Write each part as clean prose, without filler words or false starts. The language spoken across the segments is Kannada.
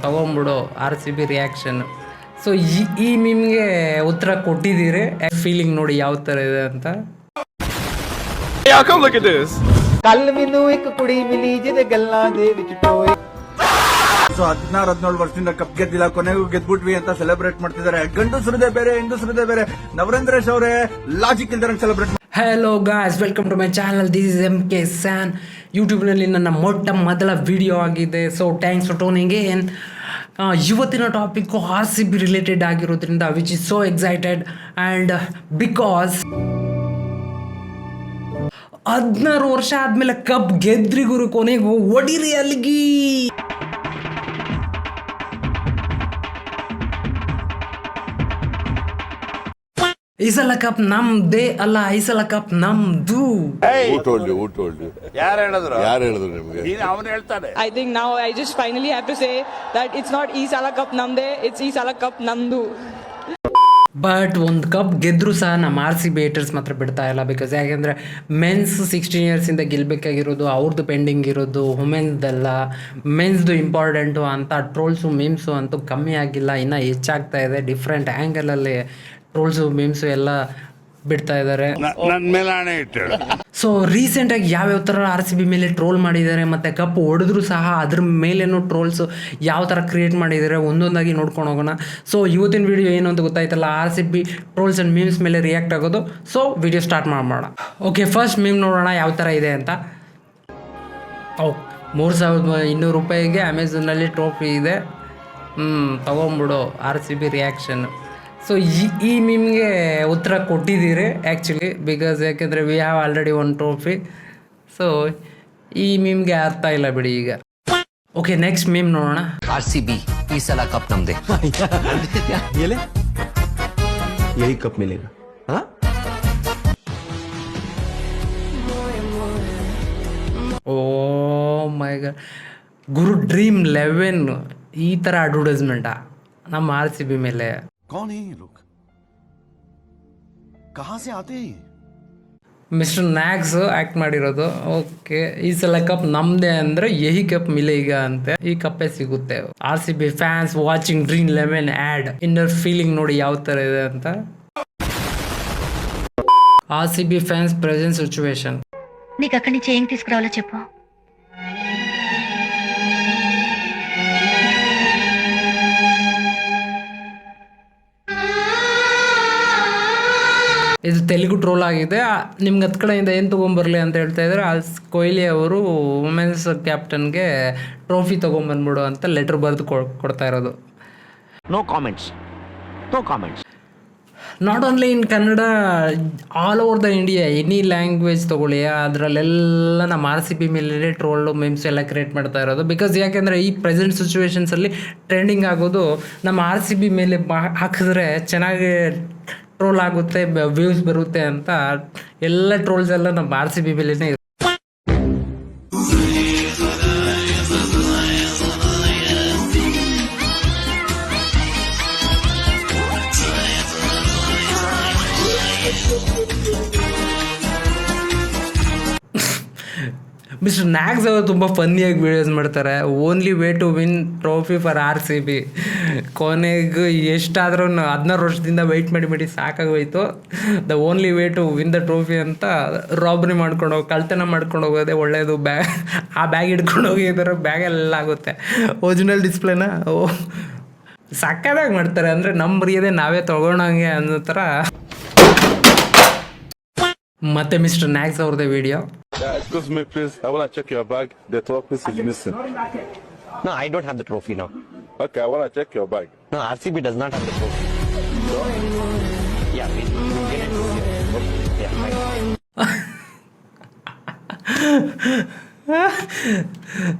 ತಗೊಂಬಿಡು RCB ರಿಯಾಕ್ಷನ್. ಸೊ ಈ ಮೀಮ್ಗೆ ಉತ್ತರ ಕೊಟ್ಟಿದ್ದೀರಿ. ಫೀಲಿಂಗ್ ನೋಡಿ ಯಾವ ಥರ ಇದೆ ಅಂತ. ਕੱਲ ਮੈਨੂੰ ਇੱਕ ਕੁੜੀ ਮਿਲੀ ਜਿਹਦੇ ਗੱਲਾਂ ਦੇ ਵਿੱਚ ਟੋਏ 16-17 ವರ್ಷದಿಂದ ಕಪ್ ಗೆದ್ದಿಲ್ಲ, ಕೊನೆಗೂ ಗೆದ್ಬಿಟ್ವಿ ಅಂತ ಸೆಲೆಬ್ರೇಟ್ ಮಾಡ್ತಿದ್ದಾರೆ. ಗಂಡಸರದೇ ಬೇರೆ ಹೆಂಗಸರದೇ ಬೇರೆ. ನವರೇಂದ್ರೇಶ್ ಅವರೇ ಲಾಜಿಕ್ ಇಲ್ದಂಗೆ celebrate. Hello guys, welcome to my channel. This is MK ಸ್ಯಾನ್. ಯೂಟ್ಯೂಬ್ನಲ್ಲಿ ನನ್ನ ಮೊದಲ ವಿಡಿಯೋ ಆಗಿದೆ. So thanks for tuning in. ಇವತ್ತಿನ ಟಾಪಿಕ್ಕು RCB ರಿಲೇಟೆಡ್ ಆಗಿರೋದ್ರಿಂದ which is so excited and because 16 ವರ್ಷ ಆದಮೇಲೆ ಕಪ್ ಗೆದ್ರಿ ಗುರು, ಕೊನೆಗೂ ಒಡಿರಿ ಅಲ್ಲಿಗಿ. ಈ ಸಲ ಕಪ್ ನಮ್ದೇ ಅಲ್ಲ, ಈ ಸಲ ಕಪ್ ನಮ್ದು. ಯಾರು ಹೇಳಿದ್ರು ನಿಮ್ಗೆ? ಅವನು ಹೇಳ್ತಾನೆ. I think now I just finally have to say that it's not ಈ ಸಲ ಕಪ್ ನಮ್ದೇ, it's ಈ ಸಲ ಕಪ್ ನಮ್ದು. ಬಟ್ ಒಂದು ಕಪ್ ಗೆದ್ದರೂ ಸಹ ನಮ್ಮ RCB ಹೇಟರ್ಸ್ ಮಾತ್ರ ಬಿಡ್ತಾ ಇಲ್ಲ. ಬಿಕಾಸ್ ಯಾಕೆಂದರೆ ಮೆನ್ಸ್ 16 ಇಯರ್ಸಿಂದ ಗೆಲ್ಲಬೇಕಾಗಿರೋದು ಅವ್ರದ್ದು ಪೆಂಡಿಂಗ್ ಇರೋದು, ವುಮೆನ್ಸ್ದೆಲ್ಲ ಮೆನ್ಸ್ದು ಇಂಪಾರ್ಟೆಂಟು ಅಂತ ಟ್ರೋಲ್ಸು ಮೀಮ್ಸು ಅಂತೂ ಕಮ್ಮಿ ಆಗಿಲ್ಲ, ಇನ್ನೂ ಹೆಚ್ಚಾಗ್ತಾ ಇದೆ. ಡಿಫ್ರೆಂಟ್ ಆ್ಯಂಗಲಲ್ಲಿ ಟ್ರೋಲ್ಸು ಮೀಮ್ಸು ಎಲ್ಲ ಬಿಡ್ತಾ ಇದ್ದಾರೆ. ನನ್ನ ಮೇಲೆ ಹಣೆ ಇಟ್ಟು. ಸೊ ರೀಸೆಂಟಾಗಿ ಯಾವ್ಯಾವ ಥರ RCB ಮೇಲೆ ಟ್ರೋಲ್ ಮಾಡಿದ್ದಾರೆ ಮತ್ತು ಕಪ್ ಹೊಡೆದ್ರು ಸಹ ಅದ್ರ ಮೇಲೇನೂ ಟ್ರೋಲ್ಸು ಯಾವ ಥರ ಕ್ರಿಯೇಟ್ ಮಾಡಿದ್ದಾರೆ ಒಂದೊಂದಾಗಿ ನೋಡ್ಕೊಂಡು ಹೋಗೋಣ. ಸೊ ಇವತ್ತಿನ ವೀಡಿಯೋ ಏನು ಅಂತ ಗೊತ್ತಾಯ್ತಲ್ಲ, RCB ಟ್ರೋಲ್ಸ್ ಆ್ಯಂಡ್ ಮೀಮ್ಸ್ ಮೇಲೆ ರಿಯಾಕ್ಟ್ ಆಗೋದು. ಸೊ ವಿಡಿಯೋ ಸ್ಟಾರ್ಟ್ ಮಾಡೋಣ. ಓಕೆ, ಫಸ್ಟ್ ಮೀಮ್ ನೋಡೋಣ ಯಾವ ಥರ ಇದೆ ಅಂತ. 3200 ರೂಪಾಯಿಗೆ ಅಮೆಝಾನಲ್ಲಿ ಟ್ರೋಫಿ ಇದೆ, ತೊಗೊಂಬಿಡು RCB ರಿಯಾಕ್ಷನ್. ಸೊ ಈ ಮೀಮ್ಗೆ ಉತ್ತರ ಕೊಟ್ಟಿದ್ದೀರಿ ಆ್ಯಕ್ಚುಲಿ, ಬಿಕಾಸ್ ಯಾಕೆಂದರೆ we have already one trophy. So ಈ ಮೀಮ್ಗೆ ಅರ್ಥ ಇಲ್ಲ ಬಿಡಿ ಈಗ. ಓಕೆ, ನೆಕ್ಸ್ಟ್ ಮೀಮ್ ನೋಡೋಣ. RCB ಈ ಸಲ ಕಪ್ ನಮ್ದೆ. ಯಹಿ ಕಪ್ ಮಿಲೇಗಾ. ಓ ಮೈ ಗಾಡ್, ಗುರು ಡ್ರೀಮ್ 11 ಈ ಥರ ಅಡ್ವರ್ಟೈಸ್ಮೆಂಟಾ ನಮ್ಮ RCB ಮೇಲೆ? कौन है ये लोग? कहाँ से आते हैं? ಮಿಸ್ಟರ್ ನ್ಯಾಕ್ಸ್ ಆ್ಯಕ್ಟ್ ಮಾಡಿರೋದು. ಓಕೆ, ಈ ಸಲ ಕಪ್ ನಮ್ಮದೇ ಅಂದರೆ ಯಹಿ ಕಪ್ ಮಿಲೇಗ ಅಂತೆ, ಈ ಕಪ್ಪೇ ಸಿಗುತ್ತೆ. RCB fans watching dream 11 add. Inner feeling ನೋಡಿ ಯಾವ ಥರ ಇದೆ ಅಂತ. RCB fans present situation. నీకు అక్కడి నుంచి ఏం తీసుకురావాలో చెప్పు. ಇದು ತೆಲುಗು ಟ್ರೋಲ್ ಆಗಿದೆ. ನಿಮ್ಗೆ ಹತ್ತು ಕಡೆಯಿಂದ ಏನು ತೊಗೊಂಬರಲಿ ಅಂತ ಹೇಳ್ತಾ ಇದ್ದಾರೆ. ಕೊಹ್ಲಿ ಅವರು ವುಮೆನ್ಸ್ ಕ್ಯಾಪ್ಟನ್ಗೆ ಟ್ರೋಫಿ ತೊಗೊಂಬಂದ್ಬಿಡು ಅಂತ ಲೆಟ್ರ್ ಬರೆದು ಕೊಡ್ತಾ ಇರೋದು. No comments. Not only in Kannada, all over the India, any language ತೊಗೊಳ್ಳಿ, ಅದರಲ್ಲೆಲ್ಲ ನಮ್ಮ RCB ಮೇಲೆ ಟ್ರೋಲ್ಡು ಮೀಮ್ಸ್ ಎಲ್ಲ ಕ್ರಿಯೇಟ್ ಮಾಡ್ತಾ ಇರೋದು. ಬಿಕಾಸ್ ಯಾಕೆಂದರೆ ಈ ಪ್ರೆಸೆಂಟ್ ಸಿಚುವೇಶನ್ಸಲ್ಲಿ ಟ್ರೆಂಡಿಂಗ್ ಆಗೋದು ನಮ್ಮ RCB ಮೇಲೆ ಹಾಕಿದ್ರೆ ಚೆನ್ನಾಗಿ ಟ್ರೋಲ್ ಆಗುತ್ತೆ, ವ್ಯೂಸ್ ಬರುತ್ತೆ ಅಂತ ಎಲ್ಲ ಟ್ರೋಲ್ಸ್ ಎಲ್ಲ ನಮ್ಮ RCB ಮೇಲೇ. ಮಿಸ್ಟರ್ ನ್ಯಾಕ್ಸ್ ಅವರು ತುಂಬ ಫನ್ನಿಯಾಗಿ ವೀಡಿಯೋಸ್ ಮಾಡ್ತಾರೆ. Only way to win trophy for RCB. ಕೊನೆಗೂ ಎಷ್ಟಾದ್ರೂ 16 ವರ್ಷದಿಂದ ವೆಯ್ಟ್ ಮಾಡಿ ಸಾಕಾಗೋಯ್ತು. The only way to win the trophy ಅಂತ ರಾಬ್ರಿ ಕಳ್ತನ ಮಾಡ್ಕೊಂಡು ಹೋಗೋದೇ ಒಳ್ಳೆಯದು. ಆ ಬ್ಯಾಗ್ ಹಿಡ್ಕೊಂಡು ಹೋಗಿದ್ದಾರೆ, ಬ್ಯಾಗೆಲ್ಲ ಆಗುತ್ತೆ. ಒರಿಜಿನಲ್ ಡಿಸ್ಪ್ಲೇನ ಸಕ್ಕದಾಗಿ ಮಾಡ್ತಾರೆ. ಅಂದರೆ ನಮ್ಮ ಮರ್ಯಾದೆ ನಾವೇ ತೊಗೊಳಂಗೆ ಅನ್ನೋ ಥರ. ಮತ್ತೆ ಮಿಸ್ಟರ್ ನ್ಯಾಕ್ಸ್ ಅವ್ರದ್ದೇ video. Excuse me, please. I want to check your bag. The trophy is missing. No, I don't have the trophy now. Okay, I want to check your bag. No, RCB does not have the trophy. Yeah, we'll get it this year. Okay. Yeah, fine.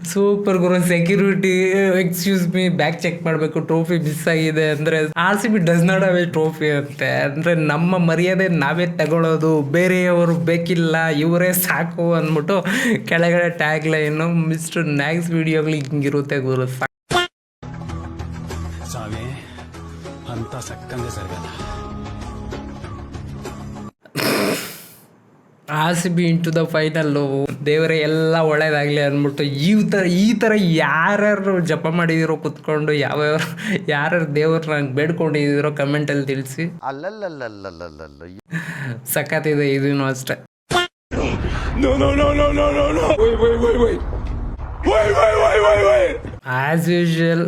Super ಗುರು. Security excuse me, bag check ಮಾಡಬೇಕು, ಟ್ರೋಫಿ ಮಿಸ್ ಆಗಿದೆ ಅಂದರೆ RCB does not have a trophy ಅಂತೆ. ಅಂದರೆ ನಮ್ಮ ಮರ್ಯಾದೆ ನಾವೇ ತಗೊಳ್ಳೋದು, ಬೇರೆಯವರು ಬೇಕಿಲ್ಲ, ಇವರೇ ಸಾಕು ಅಂದ್ಬಿಟ್ಟು ಕೆಳಗಡೆ ಟ್ಯಾಗ್ ಲೈನು. ಮಿಸ್ಟರ್ ನ್ಯಾಕ್ಸ್ ವಿಡಿಯೋಗಳು ಹಿಂಗಿರುತ್ತೆ ಗುರು. ಸ್ವಾಮಿ ಅಂತ ಸಕ್ಕಂಗೆ ಸರ್ಗಲ್ಲ. RCB ಇಂಟು ದ ಫೈನಲ್ಲು, ದೇವರೇ ಎಲ್ಲ ಒಳ್ಳೇದಾಗಲಿ ಅಂದ್ಬಿಟ್ಟು ಈ ಥರ ಯಾರ್ಯಾರು ಜಪ ಮಾಡಿದಿರೋ ಕುತ್ಕೊಂಡು ಯಾರ್ಯಾರು ದೇವ್ರನ್ನ ಬೇಡ್ಕೊಂಡಿದ್ದೀರೋ ಕಮೆಂಟಲ್ಲಿ ತಿಳಿಸಿ. ಸಖತ್ತಿದೆ ಇದೂ ಅಷ್ಟೇ. ಆ್ಯಸ್ ಯೂಶುವಲ್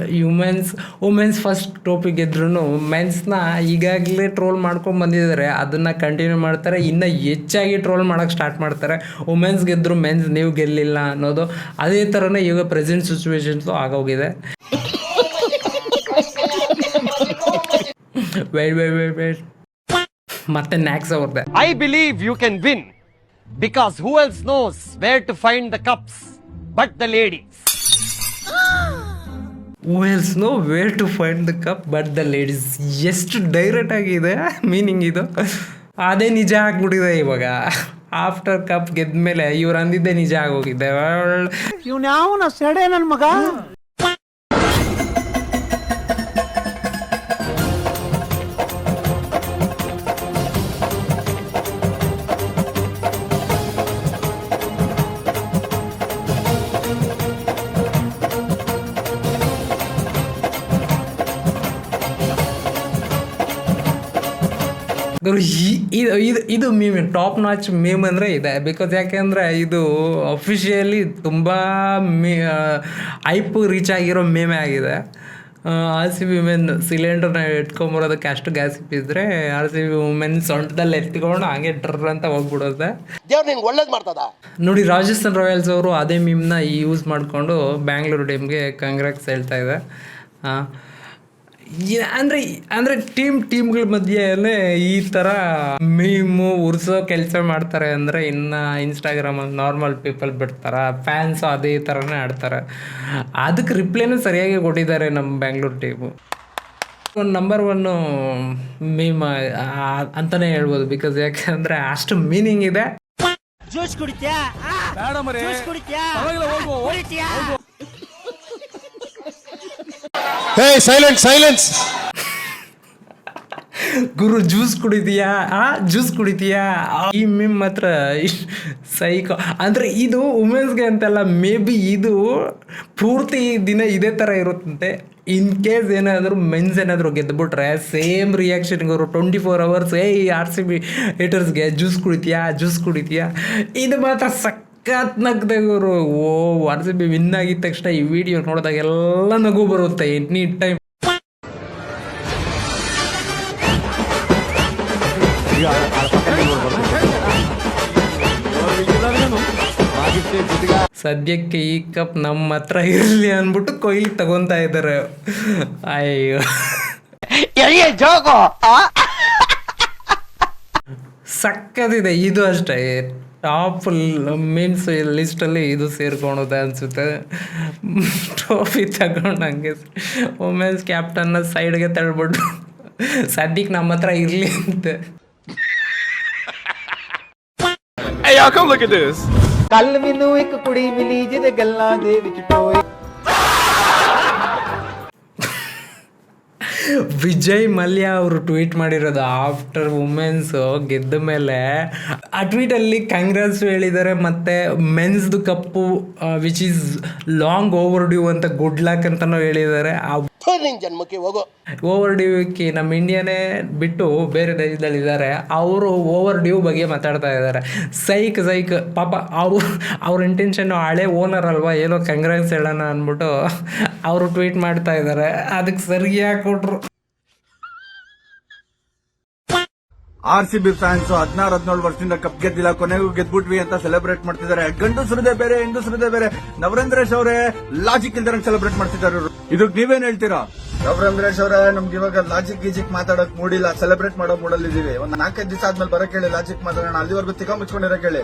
ವುಮೆನ್ಸ್ ಫಸ್ಟ್ ಟೋಪಿಕ್ ಗೆದ್ರೂ ಮೆನ್ಸ್ನ ಈಗಾಗಲೇ ಟ್ರೋಲ್ ಮಾಡ್ಕೊಂಡು ಬಂದಿದ್ದಾರೆ, ಅದನ್ನು ಕಂಟಿನ್ಯೂ ಮಾಡ್ತಾರೆ, ಇನ್ನು ಹೆಚ್ಚಾಗಿ ಟ್ರೋಲ್ ಮಾಡೋಕ್ಕೆ ಸ್ಟಾರ್ಟ್ ಮಾಡ್ತಾರೆ. ವುಮೆನ್ಸ್ ಗೆದ್ದರು ಮೆನ್ಸ್ ನೀವು ಗೆಲ್ಲಿಲ್ಲ ಅನ್ನೋದು ಅದೇ ಥರನೇ ಈಗ ಪ್ರೆಸೆಂಟ್ ಸಿಚುವೇಶನ್ಸು ಆಗೋಗಿದೆ. ವೇಟ್ ಮತ್ತೆ ನ್ಯಾಕ್ಸ್ ಅವ್ರದ್ದೆ. I believe you can win because who else knows where to find the cups but the ladies. Who else know where to find the cup but the ladies. ಎಷ್ಟು ಡೈರೆಕ್ಟ್ ಆಗಿದೆ ಮೀನಿಂಗ್ ಇದು. ಅದೇ ನಿಜ ಆಗ್ಬಿಟ್ಟಿದೆ ಇವಾಗ. ಆಫ್ಟರ್ ಕಪ್ ಗೆದ್ಮೇಲೆ ಇವ್ರು ಅಂದಿದ್ದೆ ನಿಜ ಆಗೋಗಿದೆ. ಇವ್ನ್ಯಾವನ ಸೆಡೆ ನನ್ ಮಗ. ಇದು ಮೀಮ್ ಟಾಪ್ ನಾಚ್ ಮೀಮ್ ಅಂದರೆ ಇದೆ. ಬಿಕಾಸ್ ಯಾಕೆಂದರೆ ಇದು ಅಫಿಷಿಯಲಿ ತುಂಬ ಐಪ್ ರೀಚ್ ಆಗಿರೋ ಮೇಮೇ ಆಗಿದೆ. RCB ವುಮೆನ್ ಸಿಲಿಂಡರ್ನ ಎತ್ಕೊಂಬರೋದಕ್ಕೆ ಅಷ್ಟು ಗ್ಯಾಸ್ ಇಪ್ಪಿದ್ರೆ RCB ವುಮೆನ್ ಸೊಂಟದಲ್ಲಿ ಎತ್ಕೊಂಡು ಹಾಗೆ ಟ್ರರ್ ಅಂತ ಹೋಗ್ಬಿಡೋದೆ. ನೋಡಿ, ರಾಜಸ್ಥಾನ್ ರಾಯಲ್ಸ್ ಅವರು ಅದೇ ಮೀಮ್ನ ಯೂಸ್ ಮಾಡಿಕೊಂಡು ಬ್ಯಾಂಗ್ಳೂರು ಟೀಮ್ಗೆ ಕಂಗ್ರಾಟ್ಸ್ ಹೇಳ್ತಾ ಇದೆ. ಅಂದರೆ ಟೀಮ್ಗಳ ಮಧ್ಯೆಯೇ ಈ ಥರ ಮೀಮು ಉರ್ಸೋ ಕೆಲಸ ಮಾಡ್ತಾರೆ ಅಂದರೆ ಇನ್ನು ಇನ್ಸ್ಟಾಗ್ರಾಮಲ್ಲಿ ನಾರ್ಮಲ್ ಪೀಪಲ್ ಬಿಡ್ತಾರೆ, ಫ್ಯಾನ್ಸು ಅದೇ ಥರನೇ ಆಡ್ತಾರೆ. ಅದಕ್ಕೆ ರಿಪ್ಲೈನೂ ಸರಿಯಾಗಿ ಕೊಟ್ಟಿದ್ದಾರೆ ನಮ್ಮ ಬ್ಯಾಂಗ್ಳೂರು ಟೀಮು. ನಂಬರ್ 1 ಮೀಮ್ ಅಂತಲೇ ಹೇಳ್ಬೋದು. ಬಿಕಾಸ್ ಯಾಕೆಂದರೆ ಅಷ್ಟು ಮೀನಿಂಗ್ ಇದೆ. ಸೈಲೆನ್ಸ್ ಗುರು ಜ್ಯೂಸ್ ಕುಡಿತೀಯಾ ಈ ಮೀಮ್ ಮಾತ್ರ ಸೈಕೋ. ಅಂದರೆ ಇದು ವುಮೆನ್ಸ್ಗೆ ಅಂತಲ್ಲ, ಮೇ ಬಿ ಇದು ಪೂರ್ತಿ ದಿನ ಇದೇ ಥರ ಇರುತ್ತಂತೆ. ಇನ್ ಕೇಸ್ ಏನಾದರೂ ಮೆನ್ಸ್ ಏನಾದರೂ ಗೆದ್ದುಬಿಟ್ರೆ ಸೇಮ್ ರಿಯಾಕ್ಷನ್ಗೆ ಅವರು 24 hours RCB ಹೇಟರ್ಸ್ಗೆ ಜ್ಯೂಸ್ ಕುಡಿತೀಯಾ ಇದು ಮಾತ್ರ ಸಖತ್ ನಗ್ದೆ ಗುರು. RCB ವಿನ್ ಆಗಿದ ತಕ್ಷಣ ಈ ವಿಡಿಯೋ ನೋಡಿದಾಗ ಎಲ್ಲ ನಗು ಬರುತ್ತೆ ಎನಿ ಟೈಮ್. ಸದ್ಯಕ್ಕೆ ಈ ಕಪ್ ನಮ್ಮ ಹತ್ರ ಇರಲಿ ಅಂದ್ಬಿಟ್ಟು ಕೊಯ್ಲಿ ತಗೊಂತಾ ಇದ್ದಾರೆ. ಅಯ್ಯೋ, ಸಕ್ಕದಿದೆ ಇದು ಅಷ್ಟೇ. ಟಾಪ್ ಮೀನ್ಸ್ ಲಿಸ್ಟಲ್ಲಿ ಇದು ಸೇರ್ಕೊಳೋದೆ ಅನಿಸುತ್ತೆ. ಟ್ರೋಫಿ ತಗೊಂಡು ಹಂಗೆ ವುಮೆನ್ಸ್ ಕ್ಯಾಪ್ಟನ್ನ ಸೈಡ್ಗೆ ತಳ್ಬಿಟ್ಟು ಸದ್ಯಕ್ಕೆ ನಮ್ಮ ಹತ್ರ ಇರಲಿ ಅಂತೆ. Hey, y'all, come look at this. ਕੱਲ ਮੈਨੂੰ ਇੱਕ ਕੁੜੀ ਮਿਲੀ ਜਿਹਦੇ ਗੱਲਾਂ ਦੇ ਵਿੱਚ ਟੋਏ. ವಿಜಯ್ ಮಲ್ಯ ಅವರು ಟ್ವೀಟ್ ಮಾಡಿರೋದು ಆಫ್ಟರ್ ವುಮೆನ್ಸು ಗೆದ್ದ ಮೇಲೆ. ಆ ಟ್ವೀಟಲ್ಲಿ ಕಂಗ್ರಾಟ್ಸ್ ಹೇಳಿದ್ದಾರೆ, ಮತ್ತು ಮೆನ್ಸ್ದು cup which is long overdue ಅಂತ ಗುಡ್ ಲಕ್ ಅಂತಲೂ ಹೇಳಿದ್ದಾರೆ. ಓವರ್ ಡ್ಯೂಕ್ಕೆ ನಮ್ಮ ಇಂಡಿಯಾನೇ ಬಿಟ್ಟು ಬೇರೆ ದೇಶದಲ್ಲಿದ್ದಾರೆ, ಅವರು ಓವರ್ ಡ್ಯೂ ಬಗ್ಗೆ ಮಾತಾಡ್ತಾ ಇದ್ದಾರೆ. ಸೈಕ್ ಪಾಪ ಅವ್ರ ಇಂಟೆನ್ಷನ್ನು ಹಳೆ ಓನರ್ ಅಲ್ವಾ, ಏನೋ ಕಂಗ್ರಾಟ್ಸ್ ಹೇಳೋಣ ಅಂದ್ಬಿಟ್ಟು ಅವರು ಟ್ವೀಟ್ ಮಾಡ್ತಾ ಇದ್ದಾರೆ. ಅದಕ್ಕೆ ಸರಿಯಾಗಿ ಕೊಟ್ರು. RCB ಫ್ಯಾನ್ಸ್ 16-17 ವರ್ಷದಿಂದ ಕಪ್ ಗೆದ್ದಿಲ್ಲ, ಕೊನೆಗೂ ಗೆದ್ಬಿಟ್ವಿ ಅಂತ ಸೆಲೆಬ್ರೇಟ್ ಮಾಡ್ತಿದ್ದಾರೆ. ಗಂಡಸರದೇ ಬೇರೆ ಹೆಂಗಸರದೇ ಬೇರೆ. ನವರೇಂದ್ರೇಶ್ ಅವರೇ ಲಾಜಿಕ್ ಇಲ್ದಂಗೆ ಸೆಲೆಬ್ರೇಟ್ ಮಾಡ್ತಿದ್ದಾರೆ. ಇದಕ್ಕೆ ನೀವೇನ್ ಹೇಳ್ತೀರಾ? ನವರೇಂದ್ರೇಶ್ ಅವರೇ, ನಮ್ಗೆ ಇವಾಗ ಲಾಜಿಕ್ ಗೀಜಿಕ್ ಮಾತಾಡಕ್ ಮೂಡಿಲ್ಲ, ಸೆಲೆಬ್ರೇಟ್ ಮಾಡೋ ಮೂಡಲ್ಲಿ ಇದೀವಿ. ಒಂದ್ 4-5 ದಿವಸ ಆದ್ಮೇಲೆ ಬರಕ್ ಹೇಳಿ, ಲಾಜಿಕ್ ಮಾತಾಡೋಣ. ಅಲ್ಲಿವರೆಗೂ ತಿಕ್ಕ ಮುಚ್ಕೊಂಡಿರಕ್ ಹೇಳಿ.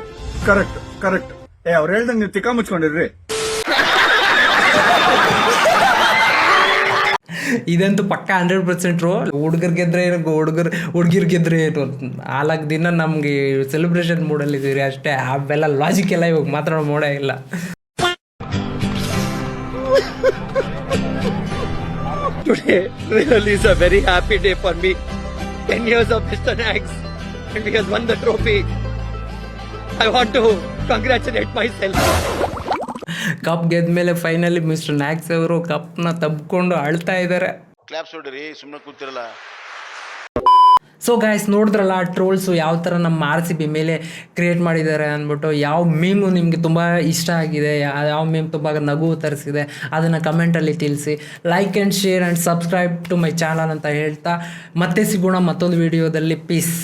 ಕರೆಕ್ಟ್. ಅವ್ರು ಹೇಳ್ದಂಗೆ ನೀವು ತಿಕ್ಕ ಮುಚ್ಕೊಂಡಿರ್ರಿ. ಇದಂತೂ ಪಕ್ಕ 100% ಹುಡುಗರು ಗೆದ್ರೆ ಹುಡುಗಿರ್ ಗೆದ್ರೆ ಏನು 4 ದಿನ ನಮಗೆ ಸೆಲೆಬ್ರೇಷನ್ ಮೂಡಲ್ಲಿದ್ದೀರಿ ಅಷ್ಟೇ. ಅವೆಲ್ಲ ಲಾಜಿಕ್ ಎಲ್ಲ ಇವಾಗ ಮಾತಾಡೋ ಮೂಡೇ ಇಲ್ಲ. Today really is a very happy day for me. 10 years of Mr. Nags and we have won the trophy. I want to congratulate myself. Cup ಗೆದ್ಮೇಲೆ ಫೈನಲಿ ಮಿಸ್ಟರ್ ನ್ಯಾಕ್ಸ್ ಅವರು ಕಪ್ನ ತಬ್ಕೊಂಡು ಅಳ್ತಾ ಇದ್ದಾರೆ. ಕ್ಲಾಪ್ಸ್ ಹೊಡ್ರಿ ಸುಮ್ಮನೆ ಕೂತಿರಲ್ಲ. ಸೊ ಗಾಯ್ಸ್, ನೋಡಿದ್ರಲ್ಲ ಟ್ರೋಲ್ಸು ಯಾವ ಥರ ನಮ್ಮ RCB ಮೇಲೆ ಕ್ರಿಯೇಟ್ ಮಾಡಿದ್ದಾರೆ ಅಂದ್ಬಿಟ್ಟು. ಯಾವ ಮೀಮು ನಿಮಗೆ ತುಂಬ ಇಷ್ಟ ಆಗಿದೆ, ಯಾವ ಮೀಮ್ ತುಂಬ ನಗು ತರಿಸಿದೆ, ಅದನ್ನು ಕಮೆಂಟಲ್ಲಿ ತಿಳಿಸಿ. Like and share and subscribe to my channel ಅಂತ ಹೇಳ್ತಾ ಮತ್ತೆ ಸಿಗೋಣ ಮತ್ತೊಂದು ವಿಡಿಯೋದಲ್ಲಿ. ಪೀಸ್.